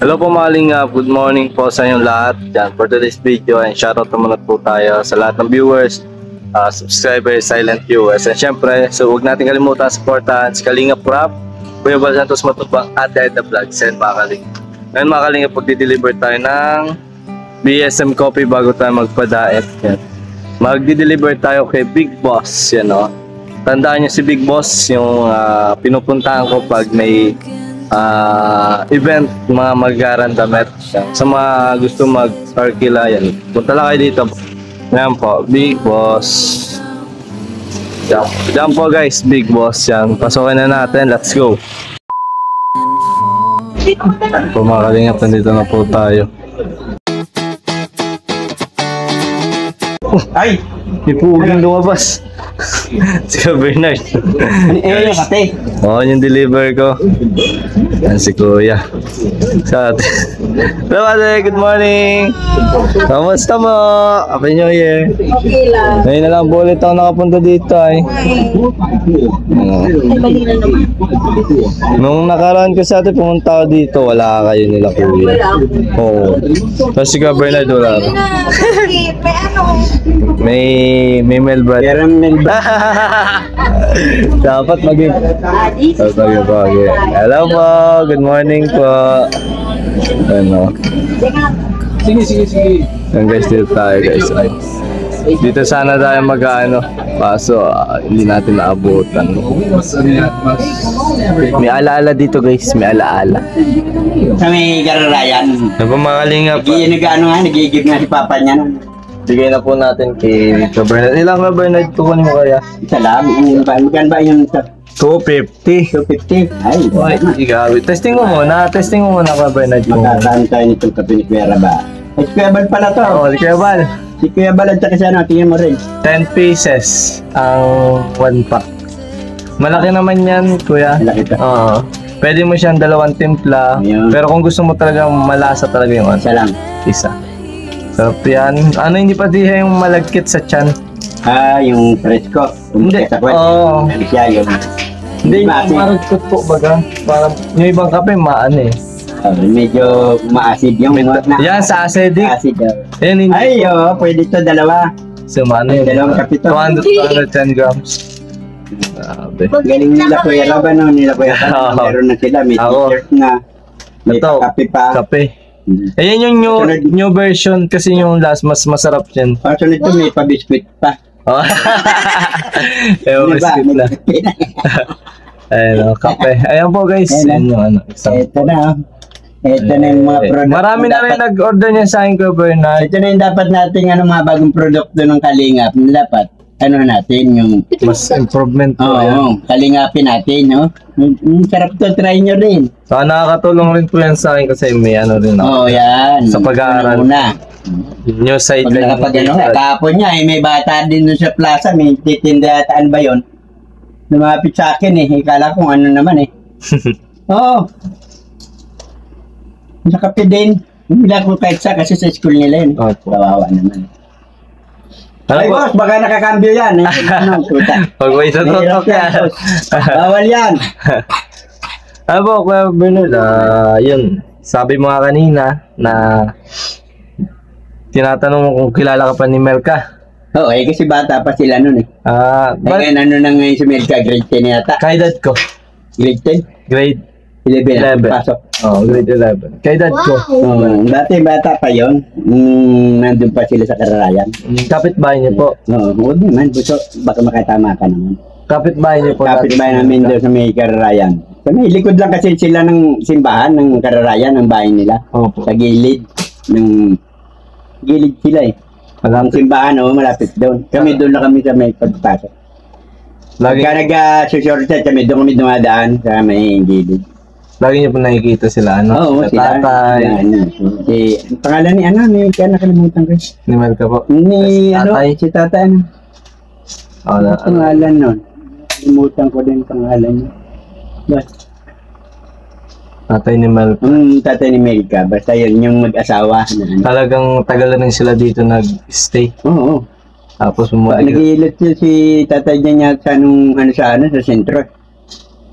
Hello po mga Lingap, good morning po sa inyong lahat dyan for today's video, and shoutout naman po tayo sa lahat ng viewers, subscribers, silent viewers, and syempre, so huwag natin kalimutan supportahan si Kalingap Rap, Kuya Bal Santos Matubang at Ed the Vlog, send mga Kalingap. Ngayon mga Kalingap, pagdi-deliver tayo ng BSM coffee bago tayo magpa-diet. Magdi-deliver tayo kay Big Boss, yan o. Tandaan nyo si Big Boss, yung pinupuntahan ko pag may event, mga mag-arandamet. Sa mga gusto mag-arkila, yan, punta lang kayo dito. Yan po, Big Boss. Yan po guys, Big Boss. Yan, pasukin na natin, let's go. Po mga Kalingap, nandito na po tayo. Ay! May puging lumabas. Si Bernard. Yung kate. Oo, yung deliver ko. Yan si Kuya. Sa atin. Hello ate, good morning. Kamusta mo? Happy New Year. Okay lang. Ngayon na lang po ulit ako nakapunta dito ay. Nung nakaraan ko sa atin, pumunta ako dito, wala kayo nila Kuya. Oo. Tapos si Bernard wala. May Melbrad. Dapat maging hello po, good morning po. Ano? Sige. Yan guys, dito tayo guys. Dito sana tayo mag-ano, kaso hindi natin naabutan. May alaala dito guys, may alaala. Sa may Gararayan. Ano ba mga Kalingap? Nagigib nga si Papa niya. Bigay na po natin kay Bernard. Ilang ka Bernard kukunin mo kaya? Isa lang. Magkano ba yung 250. 250? Ay, Igawi. Testing mo muna ka Bernard. magkakaroon tayo nitong kape ni Kuya Raba. Ay, si Kuya Bal pala to. Oo, si Kuya Bal. Si Kuya Bal at saka siya, tingnan mo rin. 10 pieces ang 1 pack. Malaki naman yan, Kuya. Malaki to. Oo. Pwede mo siyang 2 timpla. Ayun. Pero kung gusto mo talaga malasa talaga yung Isa lang. isa. Sarap yan. Ano, hindi pati yung malagkit sa tiyan? Yung fresco. Hindi. Oo. Ano siya yung... Hindi, maasim. yung malagkit po baga. Parang yung ibang kape maano eh. Medyo maasid yung... Yan, sa acidic. Acid. Yan, hindi. Ay, pwede to dalawa. So, ano yun? Dalawang kape to. 210 grams. Grabe. Galing nila Kuya Raba, no? Nila Kuya Raba. Meron na sila. May Ako. t-shirt na. May Ito, kape pa. kape. Ayan yung new version kasi yung last mas masarap yan. So nito may pa-biscuit pa. Oh. Ewan, biscuit lang. Ayan o, kape. Ayan po guys. Ayan yung ano. Ito na. Ito na yung mga product. Marami na rin nag-order niya sa akin ko, Bernard. Ito na yung dapat nating mga bagong produkto ng Kalingap. Dapat natin yung Mas improvement po. kalingapin natin, no? Sarap to, try nyo rin. So, nakakatulong rin po yan sa akin kasi may ano rin ako. Yan. Sa pag-aaral. New site. Pag nakapag kahapon niya, may bata din doon sa plaza, may titindahan ba yun? Lumapit sa akin ikala kung ano naman Sa kape din. Bila ko kahit kasi sa school nila yun. Kawawa naman. Ay boss, baka nakakambyo yan. Pag may tututok yan. Bawal yan. Abo, Kuya Bernard, yun. Sabi mo nga kanina na tinatanong mo kung kilala ka pa ni Melka. Oo, kasi bata pa sila nun But, na ngayon si Melka, grade 10 yata. kaedad ko. Grade 10? Grade 11. 11. Pasok. Grade 11. Kaedad ko. Dati bata pa yon. Nandun pa sila sa Kararayan. Kapitbahay niyo po. Huwag naman. Gusto, baka makatama ka naman. Kapitbahay niyo po. Kapitbahay namin doon sa may Kararayan. Sa may likod lang kasi sila ng simbahan ng Kararayan, ng bahay nila. Opo. Sa gilid. Gilid sila Ang simbahan, malapit doon. Kami doon na kami sa may pagpasok. Pagka nag-susurta, doon kami dumadaan sa may gilid. Lagi niyo po nakikita sila, Oo, sila. Tatay. Ang pangalan ni kaya nakalimutan ko. Ni Melka po. Si tatay. Ang pangalan nun. Nakalimutan ko din pangalan niya. Tatay ni Melka. Tatay ni Melka. Basta yun, yung mag-asawa. Talagang tagal na rin sila dito nag-stay. Oo. Tapos nag-iilot si tatay niya sa sa sentro.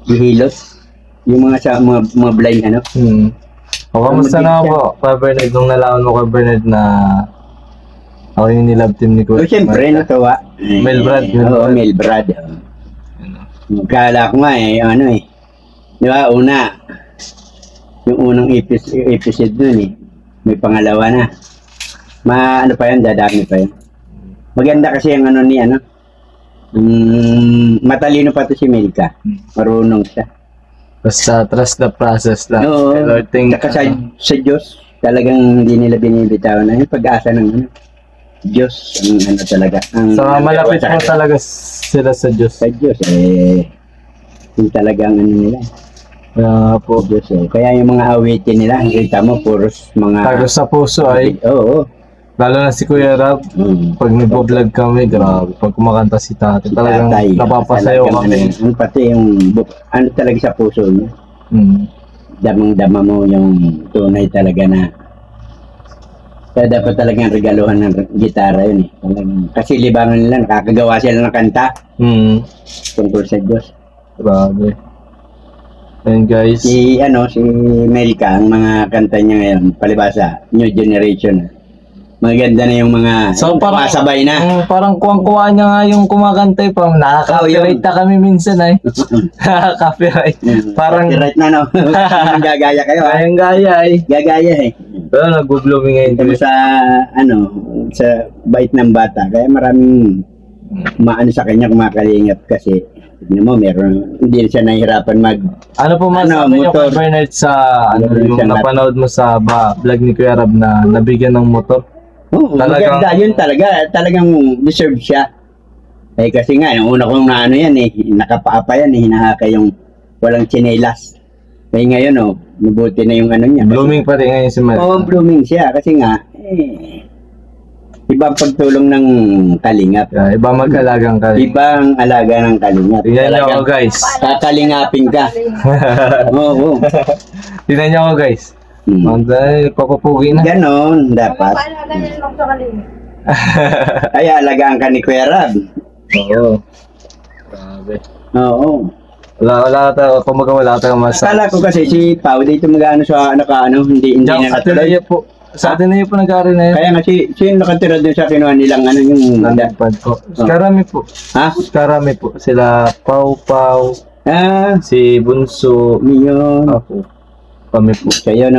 Gihilot. Yung mga blind O, kamusta na po, Kuya Bernard, nung nalaman mo, Kuya Bernard, na ako yung nilab team ni O Kuya? siyempre, natuwa. Melbrad, Oo, Melbrad. Kala ko nga ano di ba, yung unang episode dun may pangalawa na. Ano pa yun, dadami pa yun. Maganda kasi yung matalino pa to si Melka. Marunong siya. Basta trust the process lang. Oo. Lord, Saka sa Diyos, talagang hindi nila binibitawan na yung pag-asa ng Diyos. Ang talaga. So, malapit po talaga sila sa Diyos. Sa Diyos, yung talagang nila. Kaya po. Diyos, Kaya yung mga awitin nila, kita mo, puros mga... Tago sa puso ay. Oo. Lalo na si Kuya Rab. Pag nagpo-vlog kami, grabe. Pag kumakanta si Tatay, talagang napapasayaw kami. Pati yung talaga sa puso niya. Damang-dama mo yung tunay talaga na. Kaya dapat talagang regaluhan ng gitara yun Kasi libangan nila, nakakagawa sila ng kanta. Tungkol sa Diyos. Grabe. And guys. Si Melka, ang mga kanta niya ngayon, palibasa, new generation. Maganda na yung mga parang masabay na. Parang kuwang-kuwa niya nga yung kumakanta parang nakaka-copyright na kami minsan Nakaka-copyright. Parang copyright na gagaya kayo Ayang gaya Gagaya Pero nag-blooming ngayon. Pero sa bait ng bata, kaya maraming sa kanya kumakalingap kasi tignan mo, hindi siya nahihirapan Ano po masabi niyo, motor. Kuya Bernard, sa yung napanood mo sa vlog ni Kuya Rab na nabigyan ng motor? Oo, maganda yun talaga. Talagang deserve siya. Kasi nga, yung una kong nakapaapa yan, hinahaka yung walang tsinelas. Ngayon, mabuti na yung niya. Blooming pa rin ngayon si Mel. Oo, blooming siya. Kasi nga, ibang pagtulong ng kalingap. Ibang mag-alagang kalingap. Ibang alaga ng kalingap. Tingnan niyo ako, guys. Kakalingapin ka. Oo. Tingnan niyo ako, guys. Papapugi na. Ganon, dapat. Kaya alagaan ka ni Kuya Rab. Oo. Grabe. Oo. Wala tayong masabi. Akala ko kasi si Pao dito mag-ano sa hindi na natuloy. Sa atin na yun po nag-aaral na yun. Kaya nga sino nakatira doon sa kinuha nilang yung Nandipad po. Karami po. Ha? Karami po. Sila Pau, si Bunso, Yun. ako. Kami po. Kayo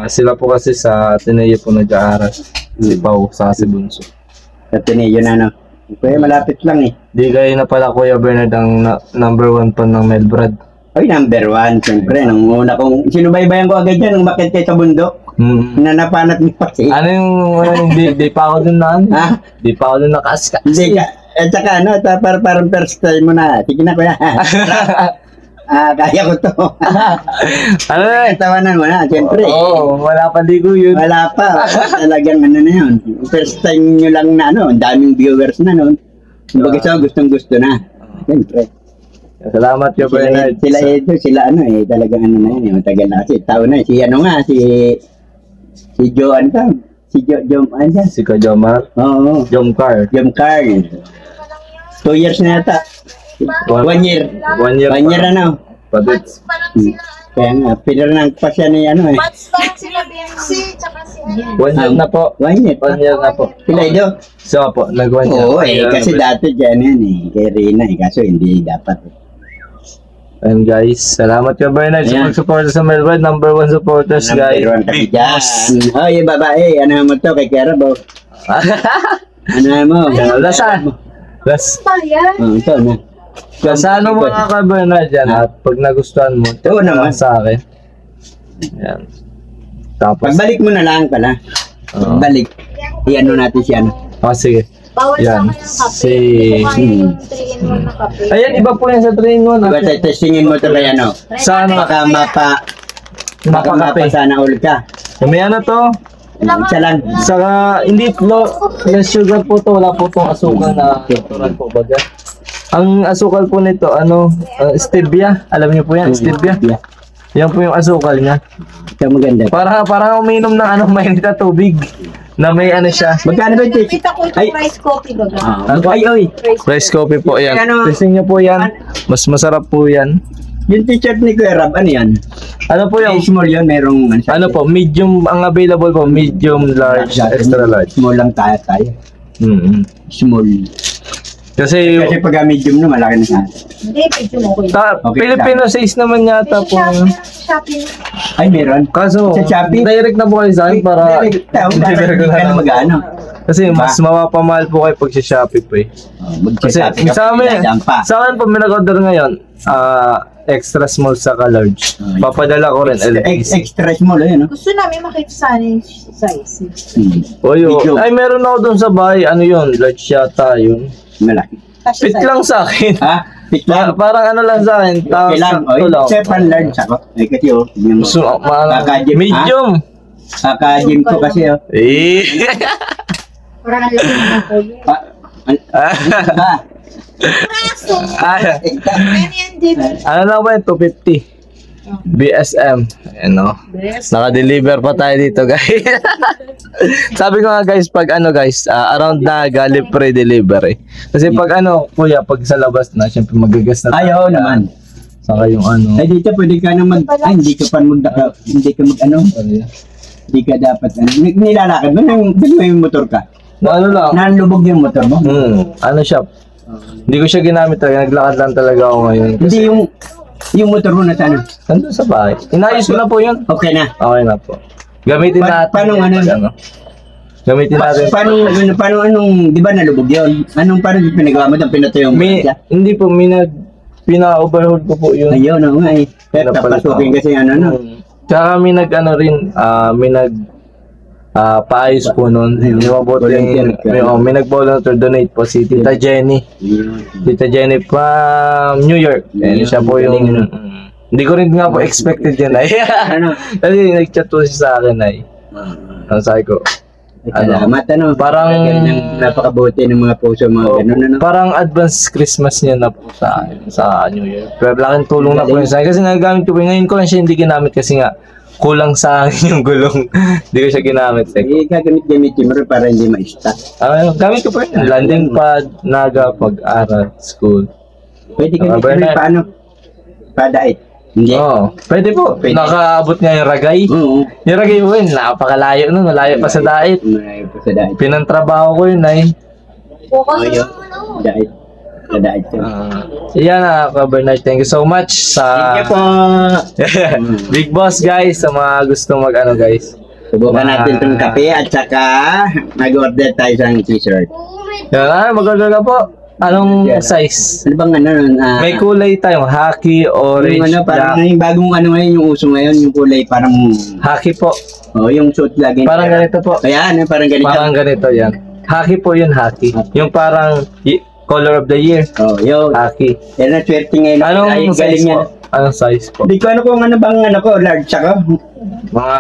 Sila po kasi sa Ateneo po nag-aaral. Si Pau, sa si Bunso. Sa Ateneo Kaya malapit lang Di kayo na pala Kuya Bernard ang number 1 pa ng Melbrad. Ay, number 1, siyempre. Nung una sinubaybayan ko agad yan, nung makit kayo sa bundok. Nanapanat niyo pa siya. Ano yung, di pa ako dun Ha? Di pa ako dun nakaskas. Hindi ka. At saka parang first time mo na. Sige na kuya. Kaya ko to. Tawanan mo na, siyempre. Oo, wala pa ligo yun. Wala pa. Talagang na yun. First time nyo lang na ang daming viewers na nun. Kumbaga sa gustong-gusto na. Siyempre. Salamat Kuya Bernard. Sila talagang na yun. Matagal na kasi. Tao na. Si Joan ka. Si Joan. Si Kuya Jomar. Oo. Jomcar. 2 years na yata. 1 year. 1 year. 1 year Bats pa lang sila, Kaya nga, pinarang pa siya ni Bats pa lang sila, BMC, tsaka si 1 year na po. 1 year. 1 year na po. Sila ito? So po, nag-1 year. Oo, kasi dati dyan kay Rina kaso hindi dapat. And guys, salamat Kuya Bernard sa pag-support sa Melbrad. Number 1 supporters, guys. Number 1 kami dyan. Oh, yung babae, mo to kay Kerabo. Mo? Lasan. pa yan. Ito na. Sa ano mga Kuya Bernard dyan, at pag nagustuhan mo, Oo naman. sa akin. Yan. Tapos, Pagbalik mo na lang pala. Pagbalik. Natin si sige. Bawal Yan. sa akin yung kape. Hindi ko kaya yung 3-in-1 na kape. Ayan, iba po yan sa train mo. Diba, testingin mo to kaya Sa ano? Baka Mapakape. sana all ka. May ano to? Isa lang. Saka, hindi less sugar po to. Wala po tong asukal na natural po baga. Ang asukal po nito, stevia. Alam niyo po yan, stevia. Yan po yung asukal niya. Ito maganda. Parang uminom ng mainit na tubig. Na may ano siya. Magkano ba ito? Kita ko ito rice coffee baga. Ay. Rice coffee po yan. Ano? Testing niyo po yan. Mas masarap po yan. Yung t-shirt ni Kuya Rab, ano yan? Ano po yung, Small yun, merong... ano po, medium, ang available po, medium, large, extra large. Small lang tayo. Mm-hmm. Small. Kasi, Kasi pag medium na, malaki na sa Hindi, picture mo ko yun. Okay, Filipino size naman yata po. Shopping. Ay, meron. Kaso, Sa Shopee? direct na po kayo sa akin para Direct tao, para deliver ko hindi ka na na lang. mag-ano. Kasi mas mapapamahal po kayo pag sa Shopee po eh. Kasi sa amin, sa akin po may nag-order ngayon, extra small saka large. Papadala ko rin. Extra small, ayun, no? Gusto namin makita sana yung size. Oyo. Ay, meron ako dun sa bahay. Ano yun? Large yata yun. Malaki. Kasi Fit lang sa akin. Ha? Fit lang. Parang ano lang sa akin. Okay lang. Sakto lang. Except pan large ako. Ay, kasi, oh. tignan mo. So, Kaka-gym, medium. Kaka-gym ko kasi, oh. Eh. parang alam mo na po yun. Ah, Kaso, Ah, ano yan, David? ano lang ba yun? 250. BSM. Ano? Best. Naka-deliver pa tayo dito, guys. Sabi ko nga, guys, pag ano, guys, around Naga, libre delivery. Kasi pag ano, kuya, pag sa labas na, syempre magagas na. ayaw naman. Saka yung ano. Ay, dito pwede ka na hindi ka pa hindi ka mag-ano. Hindi ka dapat, nilalakad mo, may motor ka. Na ano lang. Nalubog yung motor mo. Ano siya? Hindi ko siya ginamit talaga. Naglakad lang talaga ako ngayon. Hindi yung motor mo na sana. Nandun sa bahay. Inayos ko na po yun. Okay na. Okay na po. Gamitin natin. Paano ano? Gamitin natin. Paano anong, di ba nalubog yun? Paano pinagawa mo doon? Pinatuyo mo siya? Hindi po, pina-overhaul ko po yun. Ayun, nga eh. Pero papasukin kasi ano, no? Tsaka may nag-ano rin, may paayos po nun. Yung mabuting, may nag-volunteer donate po si Tita Jenny. Tita Jenny from New York. And siya po yung... Hindi ko rin nga po expected yan ay. Kasi nag-chat po siya sa akin ay. Ang sabi ko. Salamat, ano? Parang... Napakabuti ng mga puso, mga ganun, ano? Parang advance Christmas niya na po sa New Year. Pero laking tulong na po yun sa akin. Kasi nagagamit ko po. Ngayon ko lang siya hindi ginamit kasi nga kulang sa akin yung gulong. Hindi ko siya ginamit. Gagamit-gamitin mo rin para hindi ma-stop. Gamit ko po yun. Landing pad, Naga, pag-aral, school. Pwede ka paano? Padait. Hindi. Oo. Pwede po. Pwede. Nakaabot nga yung Ragay. Oo. Yung Ragay po yun. Napakalayo nun. Malayo pa sa dait. Malayo pa sa dait. Pinantrabaho ko yun ay. Focus Ayun. na ano. Dait. Sa dait ko. Yan na, Bernard. Thank you so much sa... Thank you po. Big Boss guys. Sa mga gusto mag-ano guys. Subukan natin itong kape at saka mag-order tayo sa t-shirt. Yan, mag-order ka po. Anong size? Ano bang ano? May kulay tayong hockey, orange, yung ano, parang black. yung bagong ano ngayon, yung uso ngayon, yung kulay parang... Hockey po. Oh, yung suit lagi. Parang ganito po. Kaya ano, parang ganito. Parang ganito yan. Hockey po yun, hockey. Yung parang color of the year. Oh, yun. Hockey. Yan ang swerte ngayon. Anong Ay, size galing yan. po? Anong size po? Hindi ko ano kung ano bang ano ko, large ako. Mga...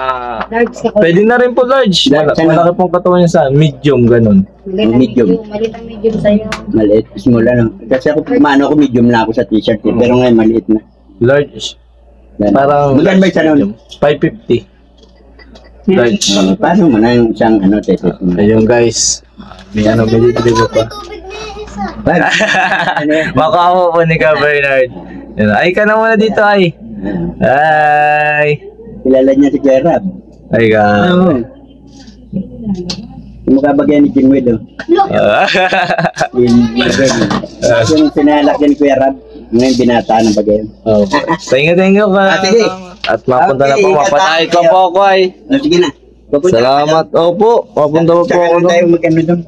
Large ka ko. Pwede na rin po large. Large, ano? Malaki pong katawan niya sa medium, ganun. Medium. Maliit ang medium sa'yo. Maliit, small ano. Kasi ako, kumano ko, medium na ako sa t-shirt. Eh, pero ngayon, maliit na. Large. Yan. Parang... Magkano ba isa nun? 550. Large. Paano mo na yung isang ano, tesis mo? Ayun guys. May ano, may dito pa. Ano yan? Makawa po ni Ka Bernard. Yan. Ay ka na muna dito ay. Ay. Kilala niya si Kuya Rab. Ay ka. Oo. Yung mukha bagay ni Jingwid, oh. Yung sinalak ni Kuya Rab, ngayon binata ng bagay. Oh. Thank you ka. Sige. At mapunta na po. Mapatay ko po ako ay. Oh, sige na. Pupunta Salamat. Opo. Mapunta po Tsaka ako. na tayo magkano doon.